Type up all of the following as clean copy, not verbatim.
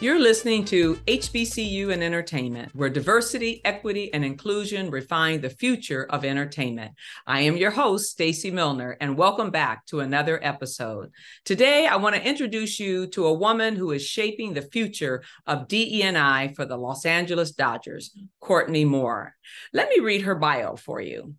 You're listening to HBCU in Entertainment, where diversity, equity, and inclusion refine the future of entertainment. I am your host, Stacey Milner, and welcome back to another episode. Today, I want to introduce you to a woman who is shaping the future of DE&I for the Los Angeles Dodgers, Courtney Moore. Let me read her bio for you.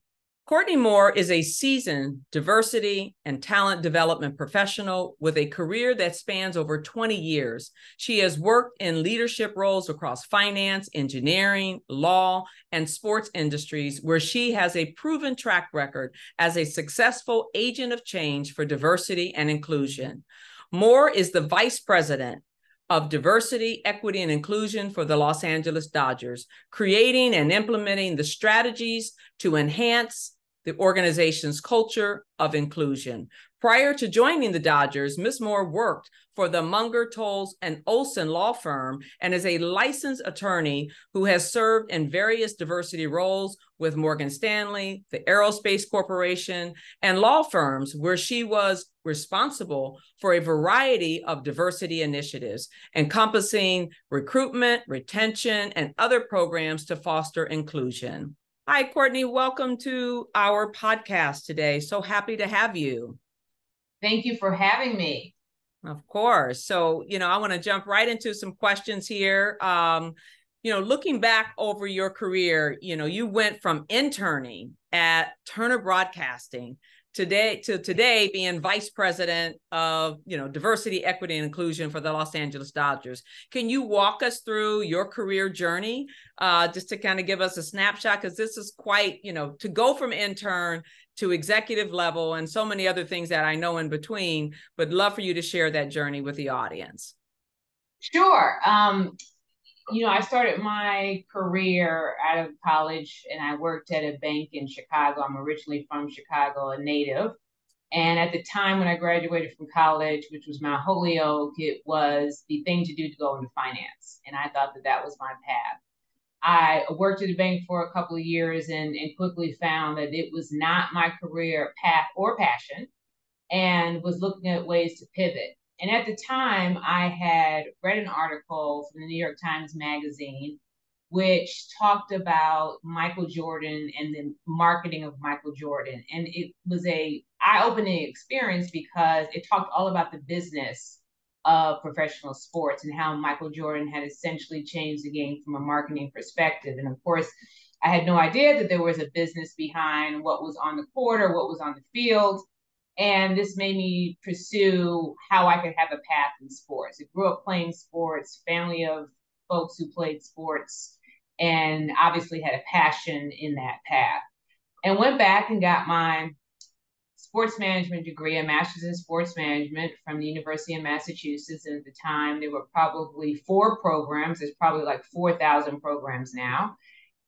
Courtney Moore is a seasoned diversity and talent development professional with a career that spans over 20 years. She has worked in leadership roles across finance, engineering, law, and sports industries, where she has a proven track record as a successful agent of change for diversity and inclusion. Moore is the vice president of diversity, equity, and inclusion for the Los Angeles Dodgers, creating and implementing the strategies to enhance the organization's culture of inclusion. Prior to joining the Dodgers, Ms. Moore worked for the Munger, Tolles, and Olson law firm and is a licensed attorney who has served in various diversity roles with Morgan Stanley, the Aerospace Corporation, and law firms, where she was responsible for a variety of diversity initiatives encompassing recruitment, retention, and other programs to foster inclusion. Hi, Courtney. Welcome to our podcast today. So happy to have you. Thank you for having me. Of course. So, I want to jump right into some questions here. Looking back over your career, you went from interning at Turner Broadcasting today being vice president of, diversity, equity, and inclusion for the Los Angeles Dodgers. Can you walk us through your career journey, just to kind of give us a snapshot? Because this is quite, to go from intern to executive level and so many other things that I know in between, but love for you to share that journey with the audience. Sure. I started my career out of college and I worked at a bank in Chicago. I'm originally from Chicago, a native. And at the time when I graduated from college, which was Mount Holyoke, it was the thing to do to go into finance. And I thought that that was my path. I worked at a bank for a couple of years and quickly found that it was not my career path or passion, and was looking at ways to pivot. And at the time, I had read an article from the New York Times Magazine, which talked about Michael Jordan and the marketing of Michael Jordan. And it was a eye-opening experience because it talked all about the business of professional sports and how Michael Jordan had essentially changed the game from a marketing perspective. And of course, I had no idea that there was a business behind what was on the court or what was on the field. And this made me pursue how I could have a path in sports. I grew up playing sports, family of folks who played sports, and obviously had a passion in that path. And went back and got my sports management degree, a master's in sports management from the University of Massachusetts. And at the time, there were probably 4 programs. There's probably like 4,000 programs now.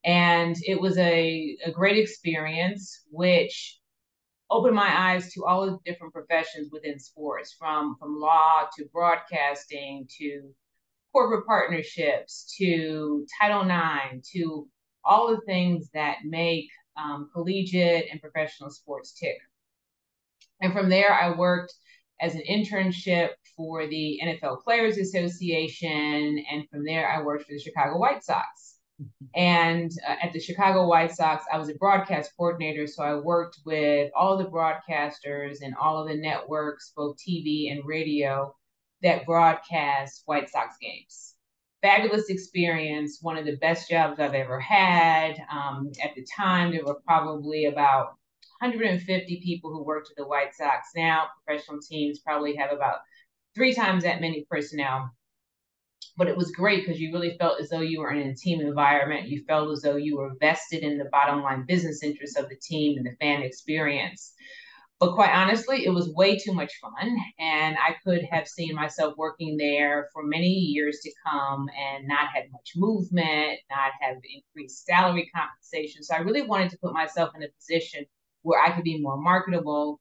And it was a great experience, which opened my eyes to all the different professions within sports, from law to broadcasting to corporate partnerships to Title IX to all the things that make collegiate and professional sports tick. And from there, I worked as an internship for the NFL Players Association. And from there, I worked for the Chicago White Sox. And at the Chicago White Sox, I was a broadcast coordinator. So I worked with all of the broadcasters and all of the networks, both TV and radio, that broadcast White Sox games. Fabulous experience, one of the best jobs I've ever had. At the time, there were probably about 150 people who worked at the White Sox. Now, professional teams probably have about 3 times that many personnel. But it was great because you really felt as though you were in a team environment. You felt as though you were vested in the bottom line business interests of the team and the fan experience. But quite honestly, it was way too much fun. And I could have seen myself working there for many years to come and not have much movement, not have increased salary compensation. So I really wanted to put myself in a position where I could be more marketable,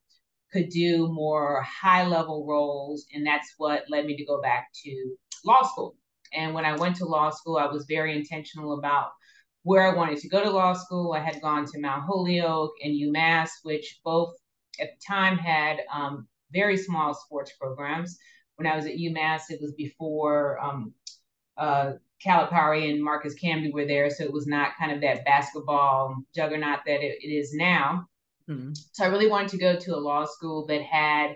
could do more high-level roles. And that's what led me to go back to law school. And when I went to law school, I was very intentional about where I wanted to go to law school. I had gone to Mount Holyoke and UMass, which both at the time had very small sports programs. When I was at UMass, it was before Calipari and Marcus Camby were there, so it was not kind of that basketball juggernaut that it is now. Mm-hmm. So I really wanted to go to a law school that had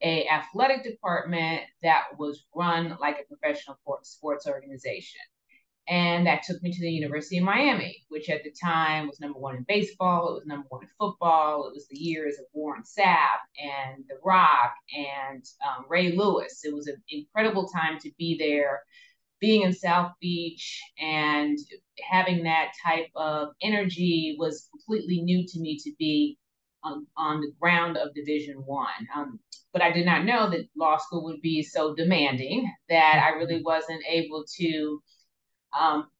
a athletic department that was run like a professional sports organization. And that took me to the University of Miami, which at the time was #1 in baseball. It was #1 in football. It was the years of Warren Sapp and The Rock and Ray Lewis. It was an incredible time to be there, being in South Beach and having that type of energy was completely new to me to be on the ground of Division I. But I did not know that law school would be so demanding that I really wasn't able to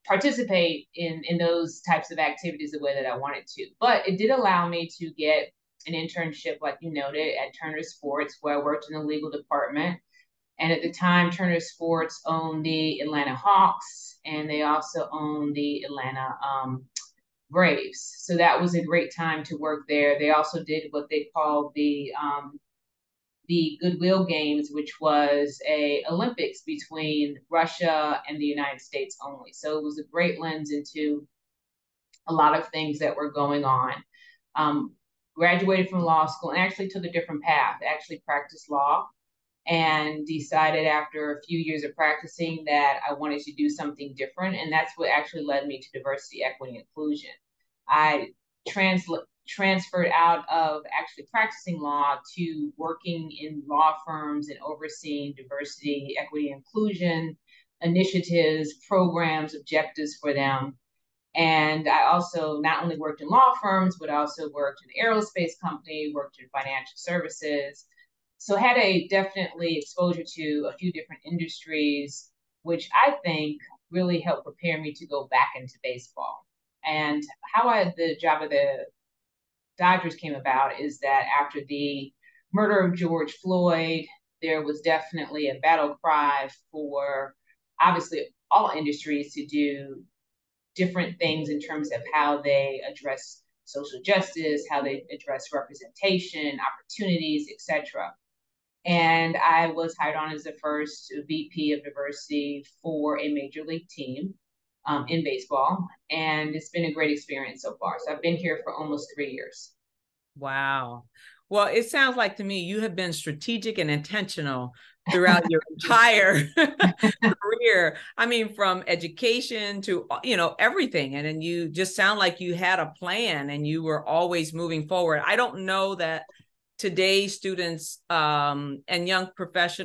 participate in those types of activities the way that I wanted to. But it did allow me to get an internship, like you noted, at Turner Sports, where I worked in the legal department. And at the time, Turner Sports owned the Atlanta Hawks, and they also owned the Atlanta Braves. So that was a great time to work there. They also did what they called the Goodwill Games, which was a Olympics between Russia and the United States only. So it was a great lens into a lot of things that were going on. Graduated from law school and actually took a different path, actually practiced law, and decided after a few years of practicing that I wanted to do something different. And that's what actually led me to diversity, equity, and inclusion. I transferred out of actually practicing law to working in law firms and overseeing diversity, equity, inclusion initiatives, programs, objectives for them. And I also not only worked in law firms, but also worked in an aerospace company, worked in financial services. So had a definitely exposure to a few different industries, which I think really helped prepare me to go back into baseball. And how the job of the Dodgers came about is that after the murder of George Floyd, there was definitely a battle cry for obviously all industries to do different things in terms of how they address social justice, how they address representation, opportunities, etc. And I was hired on as the first VP of diversity for a major league team in baseball. And it's been a great experience so far. So I've been here for almost 3 years. Wow. Well, it sounds like to me you have been strategic and intentional throughout your entire career. I mean, from education to, everything. And then you just sound like you had a plan and you were always moving forward. I don't know that today's students and young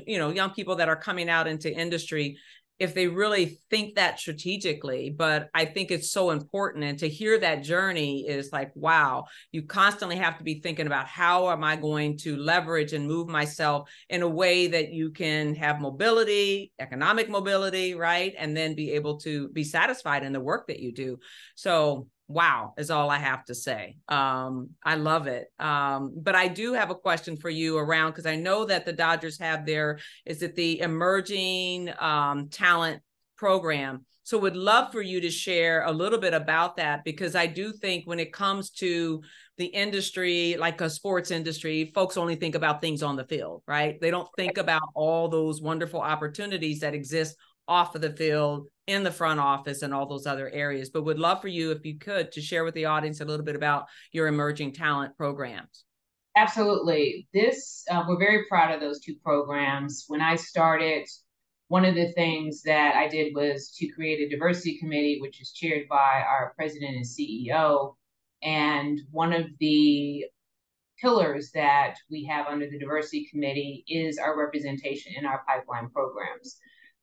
young people that are coming out into industry, if they really think that strategically, but I think it's so important. And to hear that journey is like, wow, you constantly have to be thinking about how am I going to leverage and move myself in a way that you can have mobility, economic mobility, right? And then be able to be satisfied in the work that you do. So wow is all I have to say. I love it. But I do have a question for you around, because I know that the Dodgers have the emerging talent program. So would love for you to share a little bit about that, because I do think when it comes to the industry, like a sports industry, folks only think about things on the field, right? They don't think about all those wonderful opportunities that exist off of the field, in the front office, and all those other areas. But would love for you, if you could, to share with the audience a little bit about your emerging talent programs. Absolutely. We're very proud of those two programs. When I started, one of the things that I did was to create a diversity committee, which is chaired by our president and CEO. And one of the pillars that we have under the diversity committee is our representation in our pipeline programs.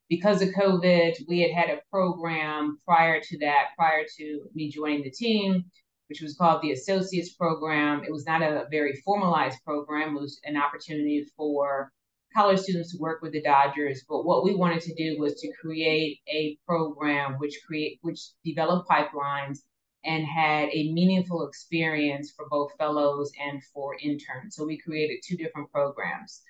Because of COVID, we had a program prior to me joining the team, which was called the Associates Program. It was not a very formalized program. It was an opportunity for college students to work with the Dodgers. But what we wanted to do was to create a program which developed pipelines and had a meaningful experience for both fellows and for interns. So we created two different programs.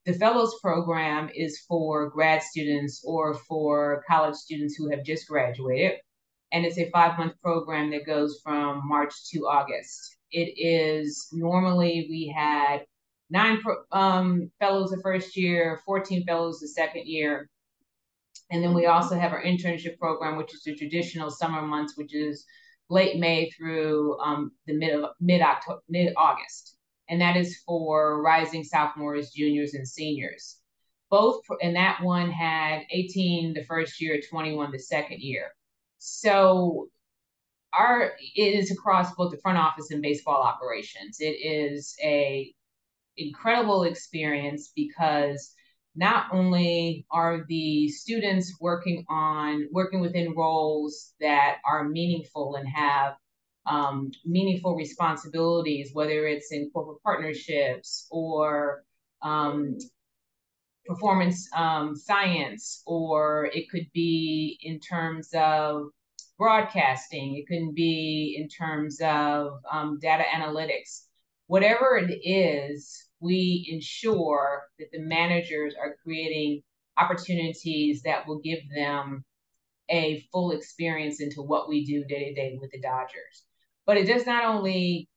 The Fellows Program is for grad students or for college students who have just graduated. And it's a 5-month program that goes from March to August. It is normally, we had 9 fellows the first year, 14 fellows the second year. And then we also have our internship program, which is the traditional summer months, which is late May through the mid August, and that is for rising sophomores, juniors, and seniors. Both, and that one had 18 the first year, 21 the second year. So it is across both the front office and baseball operations. It is a incredible experience because not only are the students working within roles that are meaningful and have meaningful responsibilities, whether it's in corporate partnerships or performance science, or it could be in terms of broadcasting, it can be in terms of data analytics. Whatever it is, we ensure that the managers are creating opportunities that will give them a full experience into what we do day to day with the Dodgers. But it does not only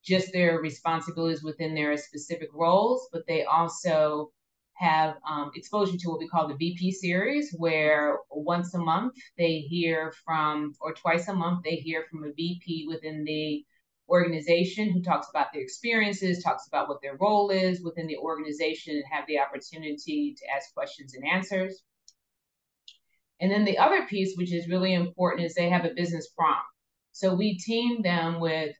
just their responsibilities within their specific roles, but they also have exposure to what we call the VP series, where once a month they hear from, or twice a month they hear from a VP within the organization who talks about their experiences, talks about what their role is within the organization, and have the opportunity to ask questions and answers. And then the other piece, which is really important, is they have a business prompt. So we team them with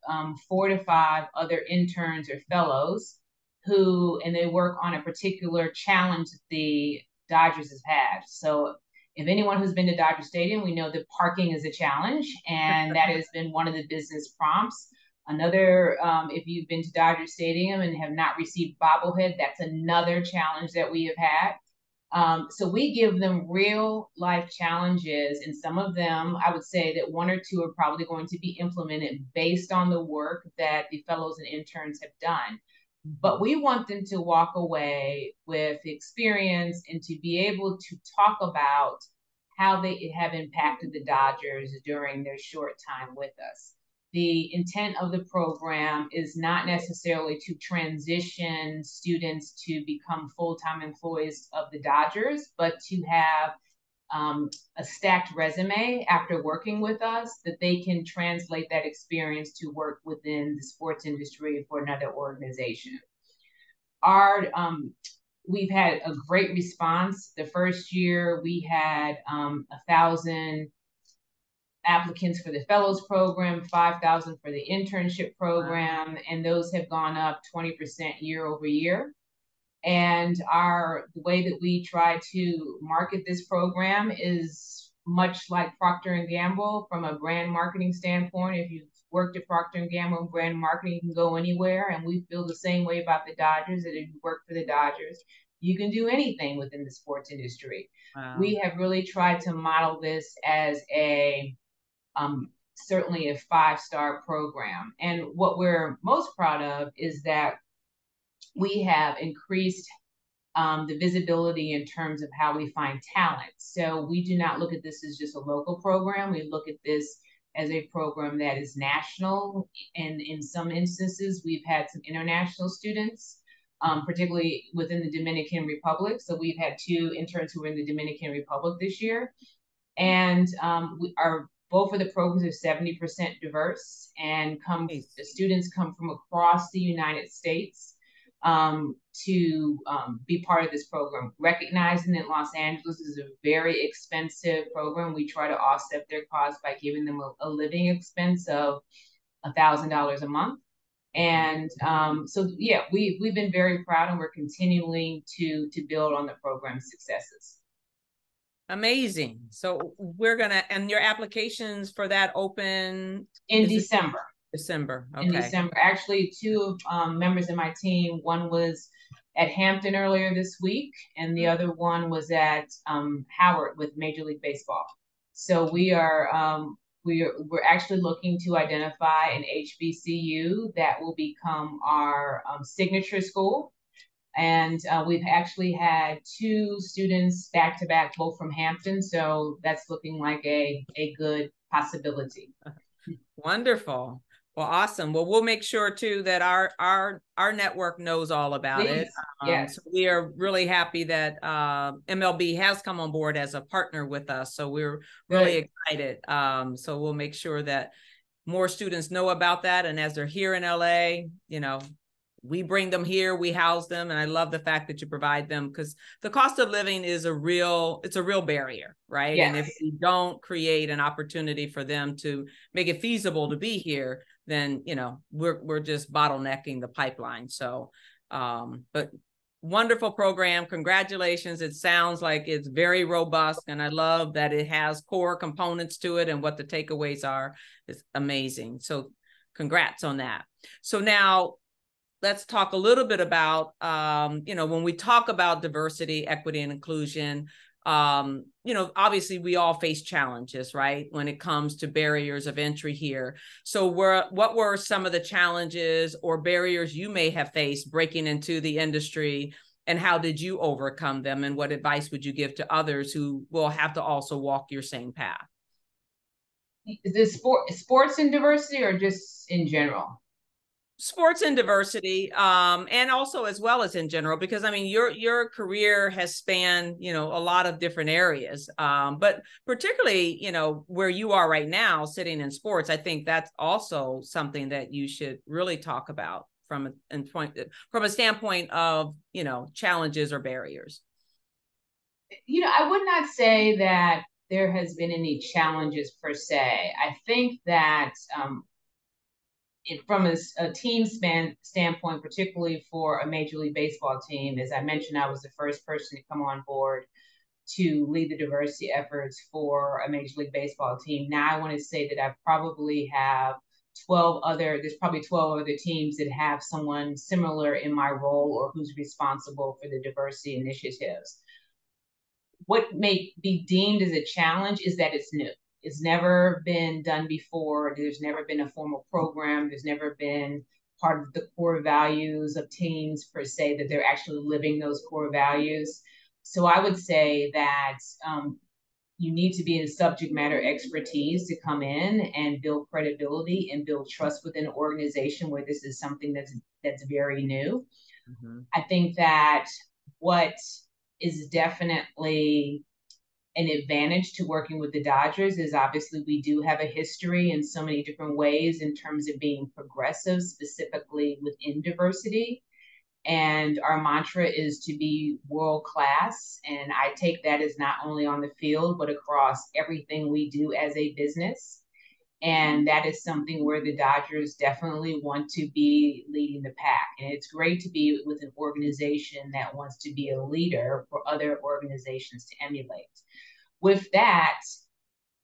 4 to 5 other interns or fellows and they work on a particular challenge that the Dodgers has had. So if anyone who's been to Dodger Stadium, we know that parking is a challenge, and that has been one of the business prompts. Another, if you've been to Dodger Stadium and have not received bobblehead, that's another challenge that we have had. So we give them real life challenges, and some of them, I would say that 1 or 2 are probably going to be implemented based on the work that the fellows and interns have done. But we want them to walk away with experience and to be able to talk about how they have impacted the Dodgers during their short time with us. The intent of the program is not necessarily to transition students to become full-time employees of the Dodgers, but to have a stacked resume after working with us, that they can translate that experience to work within the sports industry for another organization. We've had a great response. The first year we had 1,000 applicants for the fellows program, 5,000 for the internship program, and those have gone up 20% year over year. And the way that we try to market this program is much like Procter & Gamble from a brand marketing standpoint. If you've worked at Procter & Gamble brand marketing, you can go anywhere. And we feel the same way about the Dodgers, that if you work for the Dodgers, you can do anything within the sports industry. Wow. We have really tried to model this as certainly a 5-star program. And what we're most proud of is that we have increased the visibility in terms of how we find talent. So we do not look at this as just a local program. We look at this as a program that is national. And in some instances, we've had some international students, particularly within the Dominican Republic. So we've had 2 interns who were in the Dominican Republic this year. And both of the programs are 70% diverse, and the students come from across the United States to be part of this program. Recognizing that Los Angeles is a very expensive program, we try to offset their costs by giving them a living expense of $1,000 a month. And so, yeah, we've been very proud, and we're continuing to build on the program's successes. Amazing. So and your applications for that open in December. December. Okay. In December. Actually, 2 members of my team, one was at Hampton earlier this week, and the other one was at Howard with Major League Baseball. So we're actually looking to identify an HBCU that will become our signature school. And we've actually had 2 students back to back, both from Hampton. So that's looking like a good possibility. Wonderful. Well, awesome. Well, we'll make sure too that our network knows all about it. Please. Yes. So we are really happy that MLB has come on board as a partner with us. So we're really Good. excited. So we'll make sure that more students know about that. And as they're here in LA, we bring them here, we house them. And I love the fact that you provide them, because the cost of living is it's a real barrier, right? Yes. And if we don't create an opportunity for them to make it feasible to be here, then, we're just bottlenecking the pipeline. So, but wonderful program. Congratulations. It sounds like it's very robust, and I love that it has core components to it, and what the takeaways are. It's amazing. So congrats on that. So now let's talk a little bit about, when we talk about diversity, equity, and inclusion, obviously we all face challenges, right? When it comes to barriers of entry here. So what were some of the challenges or barriers you may have faced breaking into the industry, and how did you overcome them? And what advice would you give to others who will have to also walk your same path? Is this sports and diversity, or just in general? Sports and diversity, and also as well as in general, because I mean your career has spanned a lot of different areas, but particularly where you are right now sitting in sports, I think that's also something that you should really talk about from a standpoint of challenges or barriers. I would not say that there has been any challenges per se. I think that from a team standpoint, particularly for a Major League Baseball team, as I mentioned, I was the first person to come on board to lead the diversity efforts for a Major League Baseball team. Now I want to say that I probably have there's probably 12 other teams that have someone similar in my role, or who's responsible for the diversity initiatives. What may be deemed as a challenge is that it's new. It's never been done before. There's never been a formal program. There's never been part of the core values of teams per se, that they're actually living those core values. So I would say that you need to be in subject matter expertise to come in and build credibility and build trust within an organization where this is something that's very new. Mm-hmm. I think that what is definitely an advantage to working with the Dodgers is obviously we do have a history in so many different ways in terms of being progressive, specifically within diversity. And our mantra is to be world class. And I take that as not only on the field, but across everything we do as a business. And that is something where the Dodgers definitely want to be leading the pack. And it's great to be with an organization that wants to be a leader for other organizations to emulate. With that,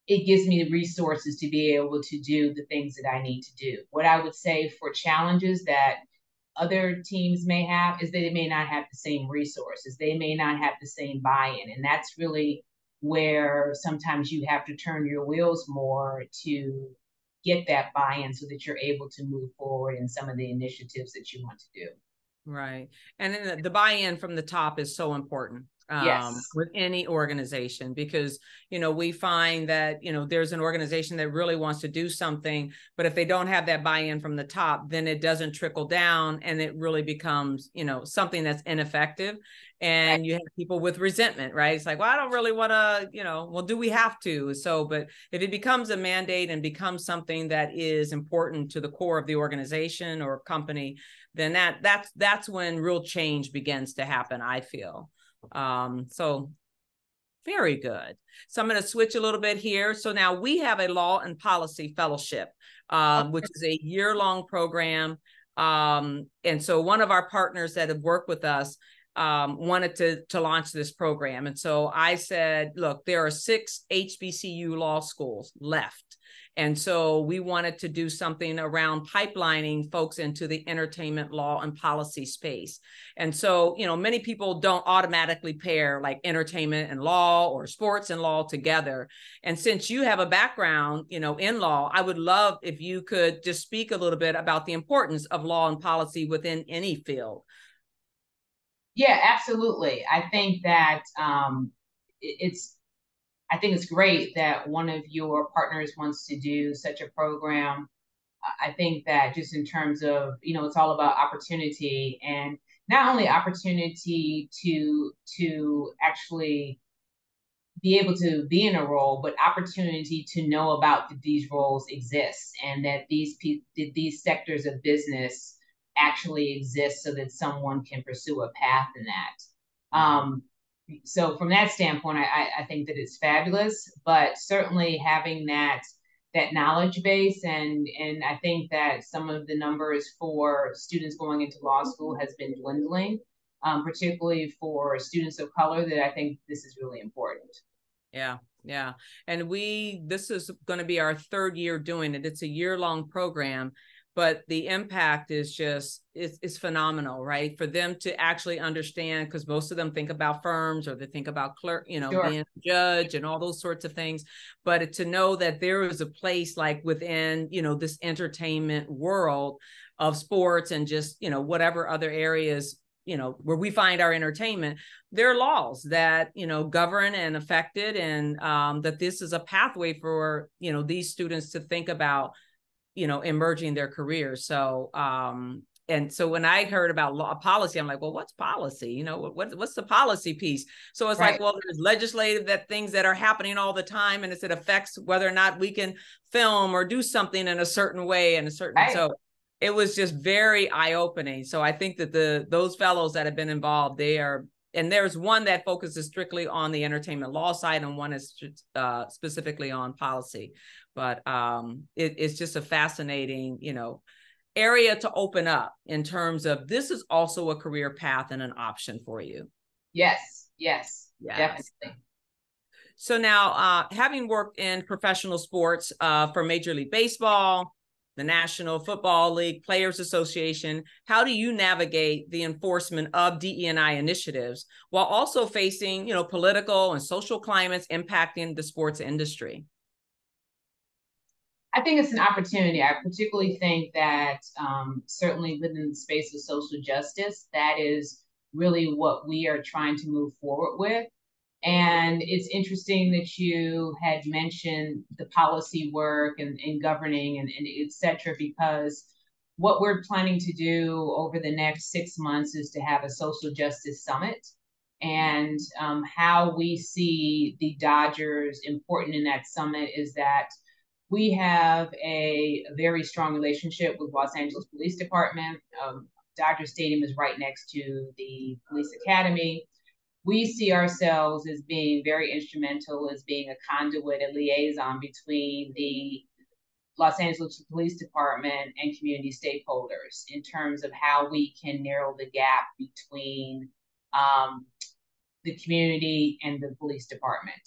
it gives me the resources to be able to do the things that I need to do. What I would say for challenges that other teams may have is that they may not have the same resources. They may not have the same buy-in. And that's really where sometimes you have to turn your wheels more to get that buy-in so that you're able to move forward in some of the initiatives that you want to do. Right. And then the buy-in from the top is so important. Yes. With any organization, because, we find that, there's an organization that really wants to do something, but if they don't have that buy-in from the top, then it doesn't trickle down, and it really becomes, something that's ineffective. And you have people with resentment, right? It's like, well, I don't really want to, well, do we have to? So, but if it becomes a mandate and becomes something that is important to the core of the organization or company, then that's when real change begins to happen, I feel. So very good. So I'm going to switch a little bit here. So now we have a law and policy fellowship, which is a year-long program. And so one of our partners that have worked with us wanted to launch this program. And so I said, look, there are 6 HBCU law schools left. And so we wanted to do something around pipelining folks into the entertainment law and policy space. And so, many people don't automatically pair like entertainment and law or sports and law together. And since you have a background, in law, I would love if you could just speak a little bit about the importance of law and policy within any field. Yeah, absolutely. I think that I think it's great that one of your partners wants to do such a program. I think that just in terms of, it's all about opportunity, and not only opportunity to actually be able to be in a role, but opportunity to know about that these roles exist and that these sectors of business actually exist so that someone can pursue a path in that. So from that standpoint, I think that it's fabulous, but certainly having that knowledge base, and I think that some of the numbers for students going into law school has been dwindling, particularly for students of color, that I think this is really important. Yeah. Yeah. And this is going to be our third year doing it. It's a year-long program, but the impact is just, it's phenomenal, right? For them to actually understand, because most of them think about firms or they think about clerk, Sure. being a judge and all those sorts of things. But to know that there is a place like within, this entertainment world of sports and just, whatever other areas, where we find our entertainment, there are laws that, govern and affect it. And that this is a pathway for, these students to think about, emerging their careers. So, and so when I heard about law policy, I'm like, well, what's policy? What's the policy piece? So it's like, well, there's legislative things that are happening all the time, and it affects whether or not we can film or do something in a certain way and a certain, so it was just very eye-opening. So I think that those fellows that have been involved, and there's one that focuses strictly on the entertainment law side, and one is specifically on policy. But it's just a fascinating, area to open up in terms of this is also a career path and an option for you. Yes, definitely. So now, having worked in professional sports for Major League Baseball, the National Football League, Players Association, how do you navigate the enforcement of DE&I initiatives while also facing, political and social climates impacting the sports industry? I think it's an opportunity. I particularly think that certainly within the space of social justice, that is really what we are trying to move forward with. And it's interesting that you had mentioned the policy work and governing and et cetera, because what we're planning to do over the next 6 months is to have a social justice summit. And how we see the Dodgers important in that summit is that we have a very strong relationship with Los Angeles Police Department. Dodger Stadium is right next to the police academy. We see ourselves as being very instrumental, as being a conduit, a liaison between the Los Angeles Police Department and community stakeholders in terms of how we can narrow the gap between the community and the police department.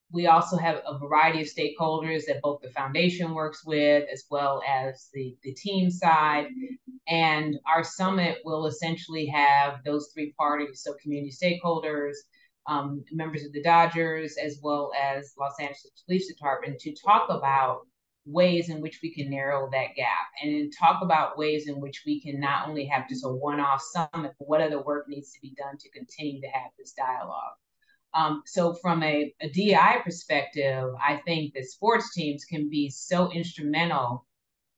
We also have a variety of stakeholders that both the foundation works with, as well as the team side. And our summit will essentially have those three parties, so community stakeholders, members of the Dodgers, as well as Los Angeles Police Department, to talk about ways in which we can narrow that gap, and talk about ways in which we can not only have just a one-off summit, but what other work needs to be done to continue to have this dialogue. So from a DEI perspective, I think that sports teams can be so instrumental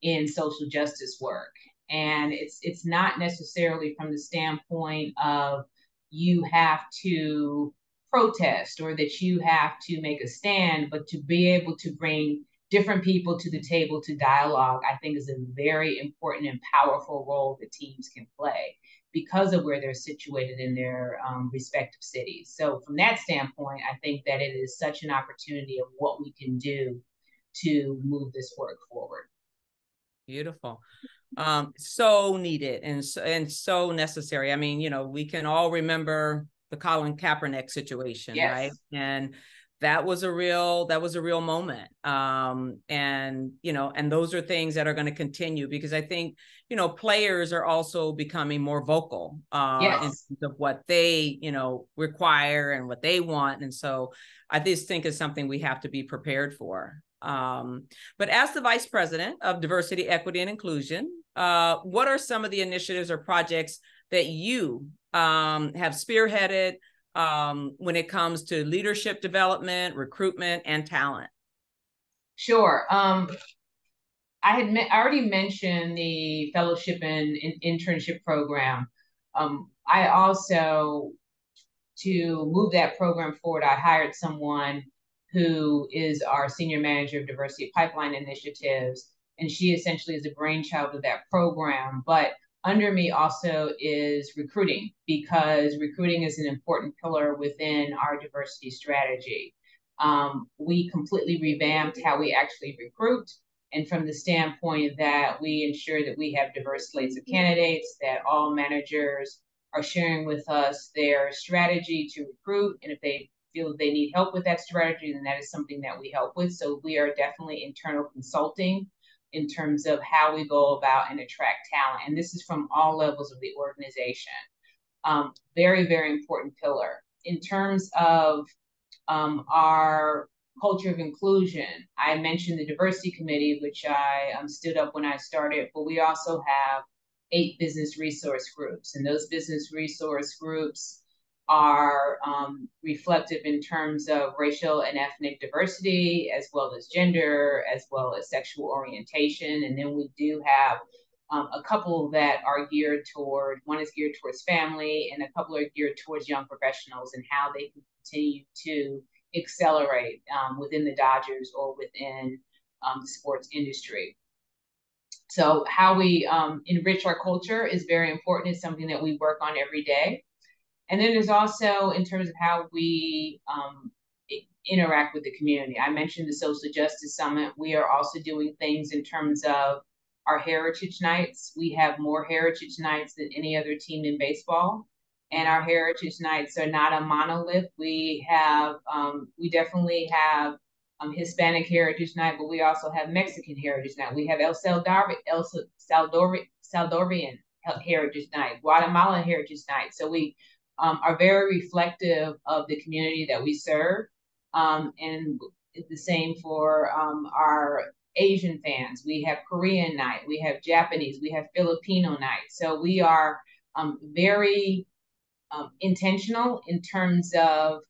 in social justice work. And it's not necessarily from the standpoint of you have to protest or that you have to make a stand, but to be able to bring different people to the table to dialogue, I think is a very important and powerful role that teams can play because of where they're situated in their respective cities. So from that standpoint, I think that it is such an opportunity of what we can do to move this work forward. Beautiful. So needed and so necessary. I mean, we can all remember the Colin Kaepernick situation, yes. Right? And that was a real moment. And, and those are things that are going to continue, because I think, players are also becoming more vocal yes. in terms of what they, require and what they want. And so I just think it's something we have to be prepared for. But as the Vice President of Diversity, Equity, and Inclusion, what are some of the initiatives or projects that you have spearheaded when it comes to leadership development, recruitment, and talent? Sure. I already mentioned the fellowship and internship program. I also, to move that program forward, I hired someone who is our senior manager of diversity pipeline initiatives, and she essentially is the brainchild of that program. But under me also is recruiting, because recruiting is an important pillar within our diversity strategy. We completely revamped how we actually recruit, and from the standpoint that we ensure that we have diverse slates of candidates, that all managers are sharing with us their strategy to recruit. And if they feel they need help with that strategy, then that is something that we help with. So we are definitely internal consulting in terms of how we go about and attract talent. And this is from all levels of the organization. Very, very important pillar. In terms of our culture of inclusion, I mentioned the diversity committee, which I stood up when I started, but we also have 8 business resource groups. And those business resource groups are reflective in terms of racial and ethnic diversity, as well as gender, as well as sexual orientation. And then we do have a couple that are geared toward, one is geared towards family, and a couple are geared towards young professionals and how they can continue to accelerate within the Dodgers or within the sports industry. So how we enrich our culture is very important. It's something that we work on every day. And then there's also in terms of how we interact with the community. I mentioned the Social Justice Summit. We are also doing things in terms of our Heritage Nights. We have more Heritage Nights than any other team in baseball. And our Heritage Nights are not a monolith. We definitely have Hispanic Heritage Night, but we also have Mexican Heritage Night. We have El Salvadorian Heritage Night, Guatemala Heritage Night. So we are very reflective of the community that we serve. And the same for our Asian fans. We have Korean night, we have Japanese, we have Filipino night. So we are very intentional in terms of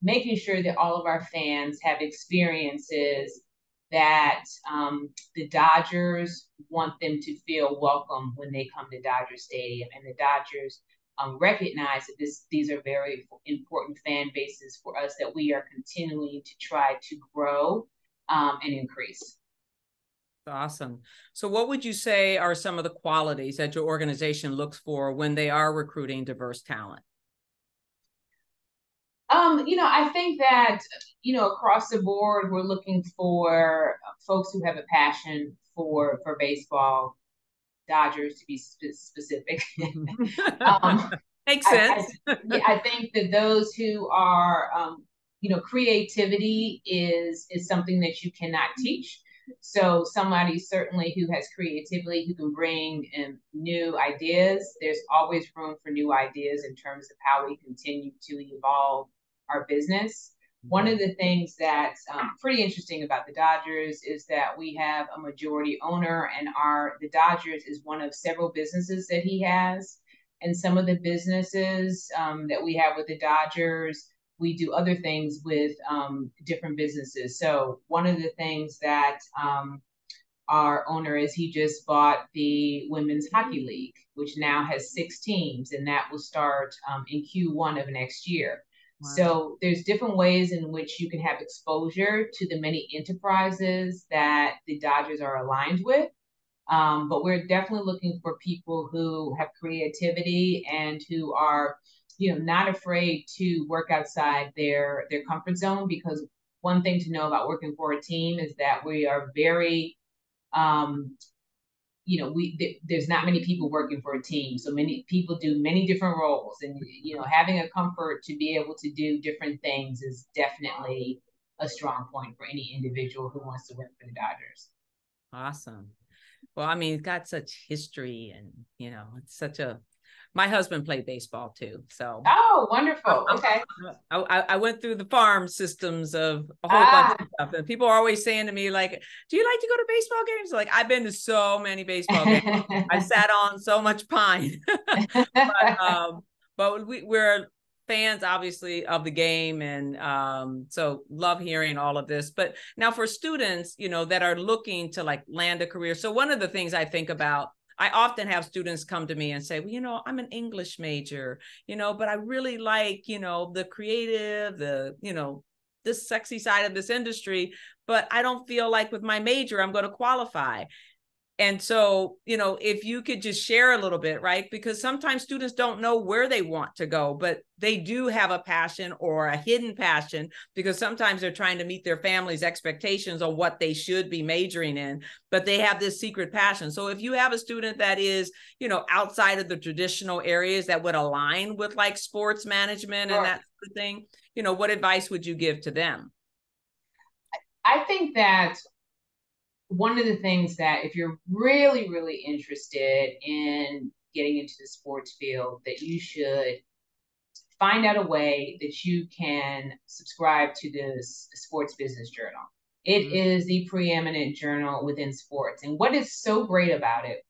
making sure that all of our fans have experiences that the Dodgers want them to feel welcome when they come to Dodger Stadium, and the Dodgers recognize that these are very important fan bases for us that we are continuing to try to grow and increase. Awesome. So what would you say are some of the qualities that your organization looks for when they are recruiting diverse talent? I think that, across the board, we're looking for folks who have a passion for baseball, Dodgers to be specific. Makes sense. I think that those who are, creativity is something that you cannot teach. So somebody certainly who has creativity, who can bring in new ideas. There's always room for new ideas in terms of how we continue to evolve our business. One of the things that's pretty interesting about the Dodgers is that we have a majority owner, and the Dodgers is one of several businesses that he has. And some of the businesses that we have with the Dodgers, we do other things with different businesses. So one of the things that our owner is, he just bought the Women's Hockey League, which now has 6 teams, and that will start in Q1 of next year. Wow. So there's different ways in which you can have exposure to the many enterprises that the Dodgers are aligned with. But we're definitely looking for people who have creativity and who are, not afraid to work outside their comfort zone, because one thing to know about working for a team is that we are very, there's not many people working for a team. So many people do many different roles, and, having a comfort to be able to do different things is definitely a strong point for any individual who wants to work for the Dodgers. Awesome. Well, I mean, it's got such history, and, it's such my husband played baseball too. So. Oh, wonderful. Okay. I went through the farm systems of a whole bunch of stuff, and people are always saying to me, like, do you like to go to baseball games? Like, I've been to so many baseball games. I sat on so much pine, but we're fans, obviously, of the game. And so love hearing all of this. But now for students, that are looking to like land a career. So one of the things I think about, I often have students come to me and say, well, I'm an English major, but I really like, the creative, this sexy side of this industry, but I don't feel like with my major, I'm going to qualify. And so, if you could just share a little bit, right? Because sometimes students don't know where they want to go, but they do have a passion or a hidden passion, because sometimes they're trying to meet their family's expectations on what they should be majoring in, but they have this secret passion. So if you have a student that is, outside of the traditional areas that would align with like sports management and that sort of thing, what advice would you give to them? I think that one of the things that if you're really, really interested in getting into the sports field, that you should find out a way that you can subscribe to this Sports Business Journal. It is the preeminent journal within sports. And what is so great about it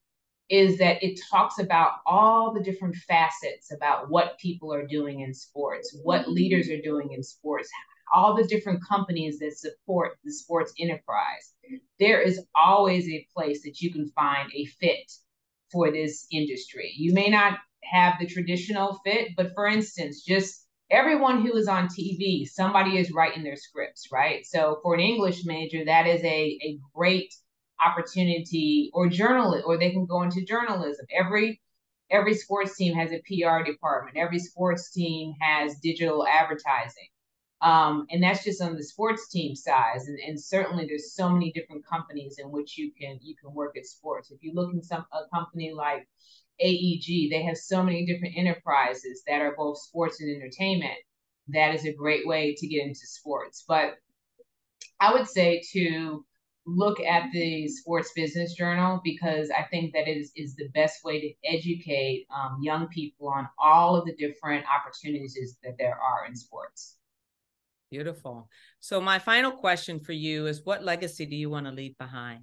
is that it talks about all the different facets about what people are doing in sports, what leaders are doing in sports, all the different companies that support the sports enterprise. There is always a place that you can find a fit for this industry. You may not have the traditional fit, but for instance, just everyone who is on TV, somebody is writing their scripts, right? So for an English major, that is a great opportunity, or journalism, or they can go into journalism. Every sports team has a PR department. Every sports team has digital advertising. And that's just on the sports team size. And certainly there's so many different companies in which you can work at sports. If you look in a company like AEG, they have so many different enterprises that are both sports and entertainment. That is a great way to get into sports. But I would say to look at the Sports Business Journal, because I think that it is the best way to educate young people on all of the different opportunities that there are in sports. Beautiful. So my final question for you is, what legacy do you want to leave behind?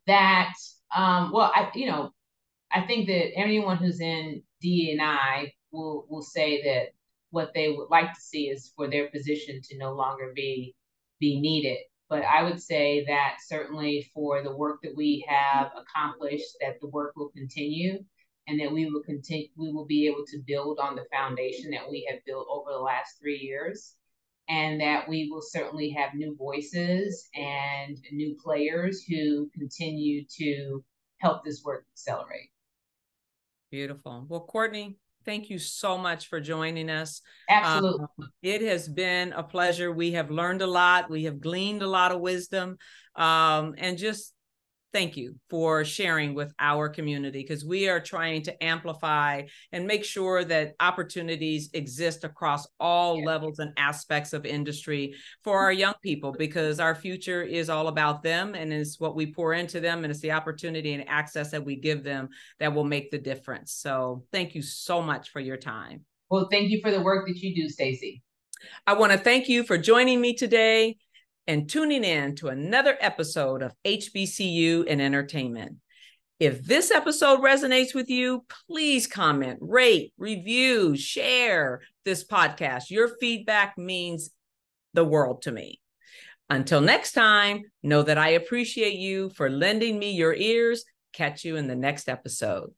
That, I think that anyone who's in DEI will say that what they would like to see is for their position to no longer be needed. But I would say that certainly for the work that we have accomplished, that the work will continue, and that we will be able to build on the foundation that we have built over the last 3 years, and that we will certainly have new voices and new players who continue to help this work accelerate. Beautiful. Well, Courtney, thank you so much for joining us. Absolutely. It has been a pleasure. We have learned a lot. We have gleaned a lot of wisdom. And just thank you for sharing with our community, because we are trying to amplify and make sure that opportunities exist across all levels and aspects of industry for our young people, because our future is all about them, and it's what we pour into them, and it's the opportunity and access that we give them that will make the difference. So thank you so much for your time. Well, thank you for the work that you do, Stacey. I want to thank you for joining me today and tuning in to another episode of HBCU in Entertainment. If this episode resonates with you, please comment, rate, review, share this podcast. Your feedback means the world to me. Until next time, know that I appreciate you for lending me your ears. Catch you in the next episode.